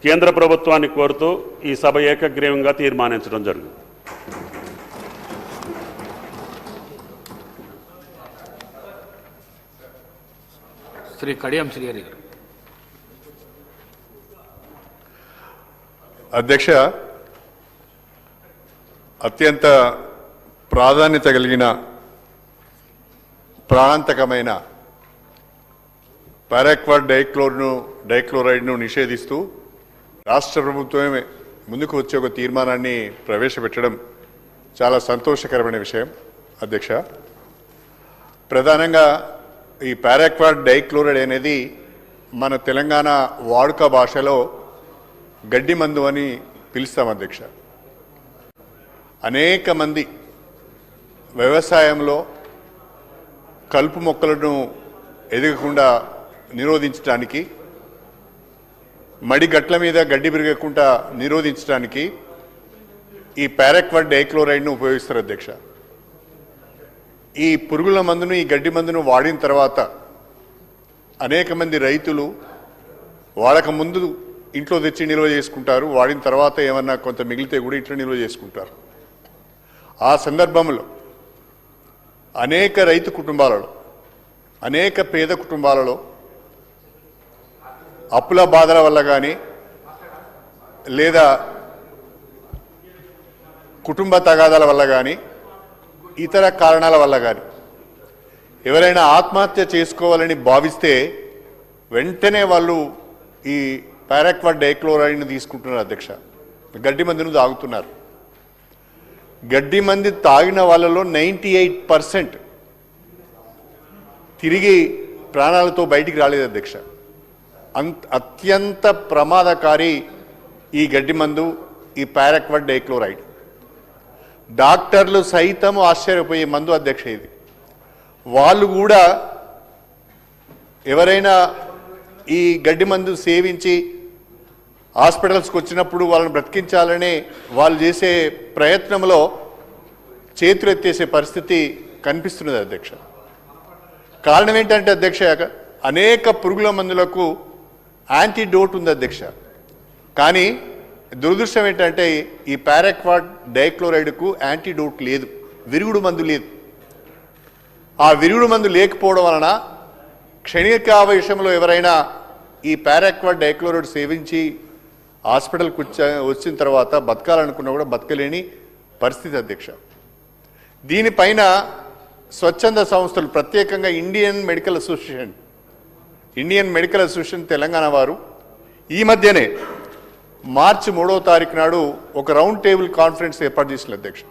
కేంద్ర ప్రభుత్వాన్ని కోరుతూ ఈ సభ ఏకగ్రీవంగా తీర్మానించడం జరిగింది. శ్రీ కడియం శ్రీహరి గారు. అధ్యక్ష, అత్యంత ప్రాధాన్యత కలిగిన ప్రాణాంతకమైన పారాక్వాట్ డైక్లోరైడ్ను నిషేధిస్తూ రాష్ట్ర ప్రభుత్వమే ముందుకు వచ్చే ఒక తీర్మానాన్ని ప్రవేశపెట్టడం చాలా సంతోషకరమైన విషయం. అధ్యక్ష, ప్రధానంగా ఈ పారాక్వాట్ డైక్లోరైడ్ అనేది మన తెలంగాణ వాడుక భాషలో గడ్డి మందు అని పిలుస్తాం. అధ్యక్ష, అనేక మంది వ్యవసాయంలో కలుపు మొక్కలను ఎదగకుండా నిరోధించడానికి, మడి గట్ల మీద గడ్డి పెరగకుండా నిరోధించడానికి ఈ పారాక్వాట్ డైక్లోరైడ్ను ఉపయోగిస్తారు. అధ్యక్ష, ఈ పురుగుల మందును, ఈ గడ్డి మందును వాడిన తర్వాత అనేక మంది రైతులు వాడక ముందు ఇంట్లో తెచ్చి నిల్వ చేసుకుంటారు, వాడిన తర్వాత ఏమన్నా కొంత మిగిలితే కూడా ఇంట్లో నిల్వ చేసుకుంటారు. ఆ సందర్భంలో అనేక రైతు కుటుంబాలలో, అనేక పేద కుటుంబాలలో అప్పుల బాధల వల్ల కానీ, లేదా కుటుంబ తగాదాల వల్ల కానీ, ఇతర కారణాల వల్ల కానీ ఎవరైనా ఆత్మహత్య చేసుకోవాలని భావిస్తే వెంటనే వాళ్ళు ఈ పారాక్వాట్ డైక్లోరైడ్ను తీసుకుంటున్నారు. అధ్యక్ష, గడ్డి మందును తాగుతున్నారు. గడ్డి మంది తాగిన వాళ్ళలో 98% తిరిగి ప్రాణాలతో బయటికి రాలేదు. అధ్యక్ష, అత్యంత ప్రమాదకారి ఈ గడ్డి మందు, ఈ పారాక్వాట్ డైక్లోరైడ్. డాక్టర్లు సైతం ఆశ్చర్యపోయే మందు. అధ్యక్ష, ఇది వాళ్ళు కూడా ఎవరైనా ఈ గడ్డి మందు సేవించి హాస్పిటల్స్కి వచ్చినప్పుడు వాళ్ళని బ్రతికించాలని వాళ్ళు చేసే ప్రయత్నంలో చేతులు ఎత్తేసే పరిస్థితి కనిపిస్తున్నది. అధ్యక్ష, కారణం ఏంటంటే అధ్యక్ష, అనేక పురుగుల మందులకు యాంటీడోట్ ఉంది. అధ్యక్ష, కానీ దురదృష్టం ఏంటంటే ఈ పారాక్వాట్ డైక్లోరైడ్కు యాంటీడోట్ లేదు, విరుగుడు మందు లేదు. ఆ విరుగుడు మందు లేకపోవడం వలన క్షణికావేశంలో ఎవరైనా ఈ పారాక్వాట్ డైక్లోరైడ్ సేవించి హాస్పిటల్కి వచ్చిన తర్వాత బతకాలనుకున్నా కూడా బతకలేని పరిస్థితి. అధ్యక్ష, దీనిపైన స్వచ్ఛంద సంస్థలు, ప్రత్యేకంగా ఇండియన్ మెడికల్ అసోసియేషన్ తెలంగాణ వారు ఈ మధ్యనే మార్చి 3వ తారీఖు నాడు ఒక రౌండ్ టేబుల్ కాన్ఫరెన్స్ ఏర్పాటు చేసిన. అధ్యక్ష,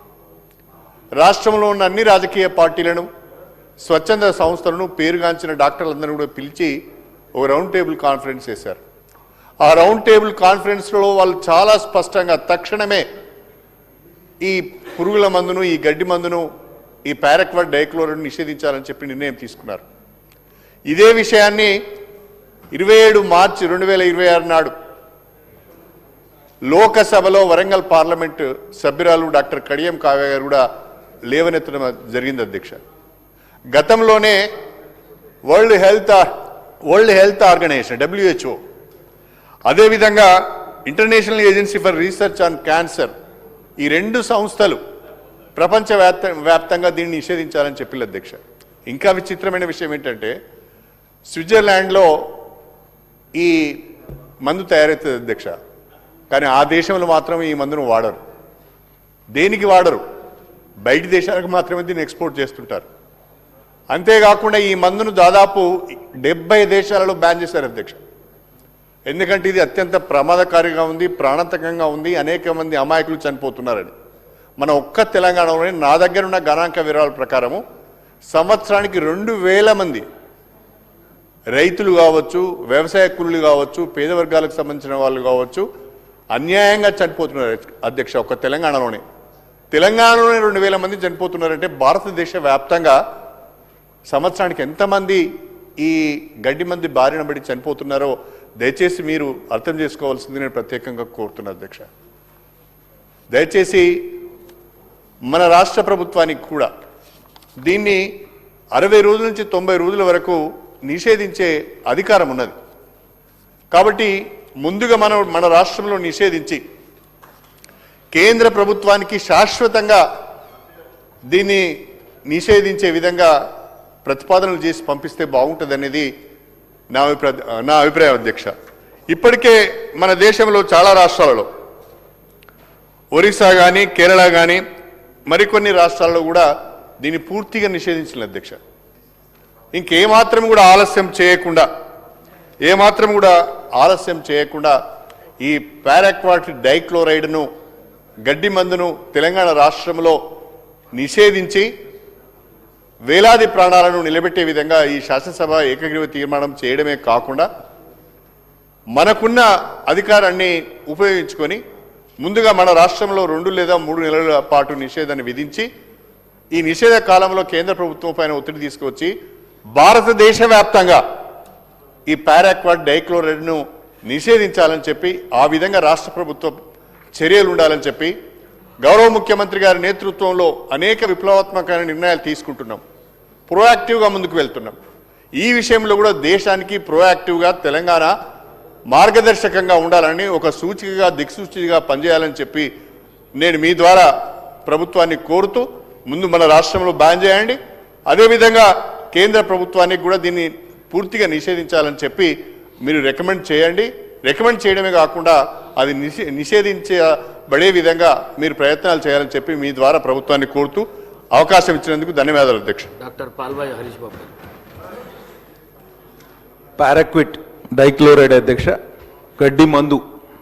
రాష్ట్రంలో ఉన్న అన్ని రాజకీయ పార్టీలను, స్వచ్ఛంద సంస్థలను, పేరుగాంచిన డాక్టర్లందరూ కూడా పిలిచి ఒక రౌండ్ టేబుల్ కాన్ఫరెన్స్ చేశారు. ఆ రౌండ్ టేబుల్ కాన్ఫరెన్స్లో వాళ్ళు చాలా స్పష్టంగా తక్షణమే ఈ పురుగుల మందును, ఈ గడ్డి మందును, ఈ పారాక్వాట్ డైక్లోరైడ్ నిషేధించాలని చెప్పి నిర్ణయం తీసుకున్నారు. ఇదే విషయాన్ని 27 మార్చి 2026 నాడు లోకసభలో వరంగల్ పార్లమెంటు సభ్యురాలు డాక్టర్ కడియం కావ్య గారు కూడా లేవనెత్తడం జరిగింది. అధ్యక్ష, గతంలోనే వరల్డ్ హెల్త్ ఆర్గనైజేషన్ WHO, అదేవిధంగా international agency for research on cancer, ఈ రెండు సంస్థలు ప్రపంచవ్యాప్తంగా దీన్ని నిషేధించాలని చెప్పిన. అధ్యక్ష, ఇంకా విచిత్రమైన విషయం ఏంటంటే స్విట్జర్లాండ్లో ఈ మందు తయారవుతుంది. అధ్యక్ష, కానీ ఆ దేశంలో మాత్రం ఈ మందును వాడరు. దేనికి వాడరు? బయటి దేశాలకు మాత్రమే దీన్ని ఎక్స్పోర్ట్ చేస్తుంటారు. అంతేకాకుండా ఈ మందును దాదాపు 70 దేశాలలో బ్యాన్ చేశారు. అధ్యక్ష, ఎందుకంటే ఇది అత్యంత ప్రమాదకారిగా ఉంది, ప్రాణాంతకంగా ఉంది, అనేక మంది అమాయకులు చనిపోతున్నారని. మన ఒక్క తెలంగాణలోనే నా దగ్గర ఉన్న గణాంక వివరాల ప్రకారము సంవత్సరానికి 2000 మంది రైతులు కావచ్చు, వ్యవసాయ కూలీలు కావచ్చు, పేద వర్గాలకు సంబంధించిన వాళ్ళు కావచ్చు అన్యాయంగా చనిపోతున్నారు. అధ్యక్ష, ఒక్క తెలంగాణలోనే 2000 మంది చనిపోతున్నారంటే భారతదేశ వ్యాప్తంగా సంవత్సరానికి ఎంతమంది ఈ గడ్డి మంది బారిన పడి చనిపోతున్నారో దయచేసి మీరు అర్థం చేసుకోవాల్సింది నేను ప్రత్యేకంగా కోరుతున్నాను. అధ్యక్ష, దయచేసి మన రాష్ట్ర ప్రభుత్వానికి కూడా దీన్ని 60 రోజుల నుంచి 90 రోజుల వరకు నిషేధించే అధికారం ఉన్నది. కాబట్టి ముందుగా మన రాష్ట్రంలో నిషేధించి కేంద్ర ప్రభుత్వానికి శాశ్వతంగా దీన్ని నిషేధించే విధంగా ప్రతిపాదనలు చేసి పంపిస్తే బాగుంటుంది అనేది నా అభిప్రాయం అధ్యక్ష. ఇప్పటికే మన దేశంలో చాలా రాష్ట్రాలలో ఒరిస్సా కానీ కేరళ కానీ మరికొన్ని రాష్ట్రాల్లో కూడా దీన్ని పూర్తిగా నిషేధించిన అధ్యక్ష. ఇంకేమాత్రం కూడా ఆలస్యం చేయకుండా ఈ పారాక్వాట్ డైక్లోరైడ్ను గడ్డి మందును తెలంగాణ రాష్ట్రంలో నిషేధించి వేలాది ప్రాణాలను నిలబెట్టే విధంగా ఈ శాసనసభ ఏకగ్రీవ తీర్మానం చేయడమే కాకుండా మనకున్న అధికారాన్ని ఉపయోగించుకొని ముందుగా మన రాష్ట్రంలో 2 లేదా 3 నెలల పాటు నిషేధాన్ని విధించి ఈ నిషేధ కాలంలో కేంద్ర ప్రభుత్వం పైన ఒత్తిడి తీసుకొచ్చి భారతదేశ వ్యాప్తంగా ఈ పారాక్వాట్ డైక్లోరైడ్ను నిషేధించాలని చెప్పి ఆ విధంగా రాష్ట్ర ప్రభుత్వం చర్యలు ఉండాలని చెప్పి గౌరవ ముఖ్యమంత్రి గారి నేతృత్వంలో అనేక విప్లవాత్మకమైన నిర్ణయాలు తీసుకుంటున్నాం. ప్రోయాక్టివ్గా ముందుకు వెళ్తున్నాం. ఈ విషయంలో కూడా దేశానికి ప్రోయాక్టివ్గా తెలంగాణ మార్గదర్శకంగా ఉండాలని ఒక సూచికగా దిక్సూచిగా పనిచేయాలని చెప్పి నేను మీ ద్వారా ప్రభుత్వాన్ని కోరుతూ ముందు మన రాష్ట్రంలో బ్యాన్ చేయండి, అదేవిధంగా కేంద్ర ప్రభుత్వానికి కూడా దీన్ని పూర్తిగా నిషేధించాలని చెప్పి మీరు రికమెండ్ చేయండి. రికమెండ్ చేయడమే కాకుండా అది నిషేధించబడే విధంగా మీరు ప్రయత్నాలు చేయాలని చెప్పి మీ ద్వారా ప్రభుత్వాన్ని కోరుతూ అవకాశం ఇచ్చినందుకు ధన్యవాదాలు అధ్యక్ష. డాక్టర్ పాల్వాయి హరీష్ బాబు. పారాక్విట్ డైక్లోరైడ్ అధ్యక్ష, గడ్డి మందు